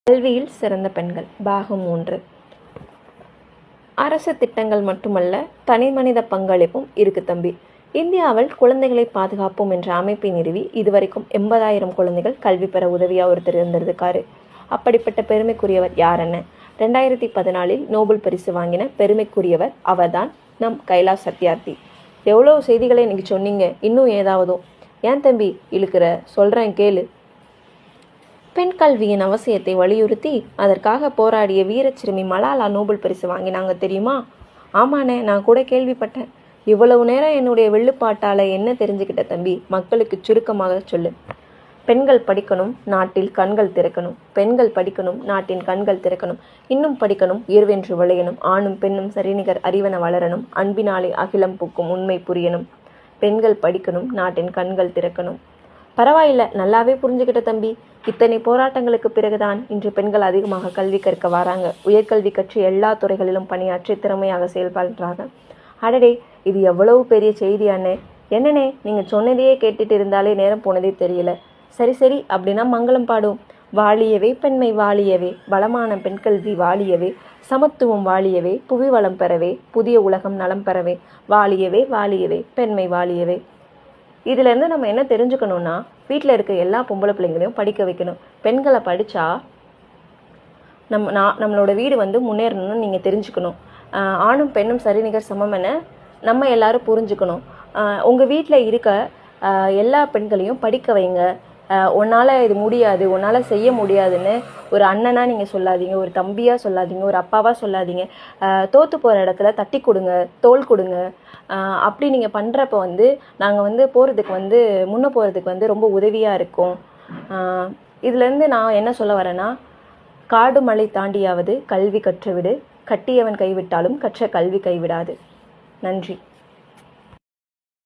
கல்வியில் சிறந்த பெண்கள் பாகம் 3. அரசு திட்டங்கள் மட்டுமல்ல, தனிமனித பங்களிப்பும் இருக்கு தம்பி. இந்தியாவில் குழந்தைகளை பாதுகாப்போம் என்ற அமைப்பை நிறுவி இதுவரைக்கும் 80,000 குழந்தைகள் கல்வி பெற உதவியாக ஒருத்தர் இருந்திருக்காரு. அப்படிப்பட்ட பெருமைக்குரியவர் யாருன்னு 2014 நோபல் பரிசு வாங்கின பெருமைக்குரியவர் அவர்தான் நம் கைலாஷ் சத்யார்த்தி. எவ்வளோ செய்திகளை இன்னைக்கு சொன்னீங்க, இன்னும் ஏதாவதோ? ஏன் தம்பி இழுக்கிற? சொல்கிறேன் கேளு. பெண் கல்வியின் அவசியத்தை வலியுறுத்தி அதற்காக போராடிய வீரச்சிறுமி மலாலா நோபல் பரிசு வாங்கினாங்க தெரியுமா? ஆமாண்ணே, நான் கூட கேள்விப்பட்டேன். இவ்வளவு நேரம் என்னுடைய வெள்ளுப்பாட்டால் என்ன தெரிஞ்சுக்கிட்ட தம்பி? மக்களுக்கு சுருக்கமாக சொல்லு. பெண்கள் படிக்கணும், நாட்டில் கண்கள் திறக்கணும். பெண்கள் படிக்கணும், நாட்டின் கண்கள் திறக்கணும். இன்னும் படிக்கணும், உயர்வென்று விளையணும். ஆணும் பெண்ணும் சரிநிகர் அறிவென வளரணும். அன்பினாலே அகிலம் பூக்கும் உண்மை புரியணும். பெண்கள் படிக்கணும், நாட்டின் கண்கள் திறக்கணும். பரவாயில்ல, நல்லாவே புரிஞ்சுக்கிட்ட தம்பி. இத்தனை போராட்டங்களுக்கு பிறகுதான் இன்று பெண்கள் அதிகமாக கல்வி கற்க வராங்க. உயர்கல்வி கற்று எல்லா துறைகளிலும் பணியாற்றி திறமையாக செயல்படுறாங்க. அடடே, இது எவ்வளவு பெரிய செய்தியானே! என்னண்ணே, நீங்கள் சொன்னதையே கேட்டுட்டு இருந்தாலே நேரம் போனதே தெரியல. சரி சரி, அப்படின்னா மங்களம் பாடும். வாழியவே பெண்மை வாழியவே, வளமான பெண் கல்வி வாழியவே, சமத்துவம் வாழியவே, புவி வளம் பெறவே, புதிய உலகம் நலம் பெறவே, வாழியவே வாழியவே பெண்மை வாழியவே. இதுலேருந்து நம்ம என்ன தெரிஞ்சுக்கணும்னா, வீட்டில் இருக்க எல்லா பொம்பளை பிள்ளைங்களையும் படிக்க வைக்கணும். பெண்களை படித்தா நம்மளோட வீடு முன்னேறணும்னு நீங்கள் தெரிஞ்சுக்கணும். ஆணும் பெண்ணும் சரிநிகர் சமம் என நம்ம எல்லாரும் புரிஞ்சுக்கணும். உங்கள் வீட்டில் இருக்க எல்லா பெண்களையும் படிக்க வைங்க. உன்னால் இது முடியாது, உன்னால் செய்ய முடியாதுன்னு ஒரு அண்ணனாக நீங்கள் சொல்லாதீங்க, ஒரு தம்பியாக சொல்லாதீங்க, ஒரு அப்பாவாக சொல்லாதீங்க. தோற்று போகிற இடத்துல தட்டி கொடுங்க, தோள் கொடுங்க. அப்படி நீங்கள் பண்ணுறப்ப நாங்கள் போகிறதுக்கு முன்னே போகிறதுக்கு ரொம்ப உதவியாக இருக்கும். இதுலேருந்து நான் என்ன சொல்ல வரேன்னா, காடு மலை தாண்டியாவது கல்வி கற்றுவிடு, கட்டியவன் கைவிட்டாலும் கற்ற கல்வி கைவிடாது. நன்றி.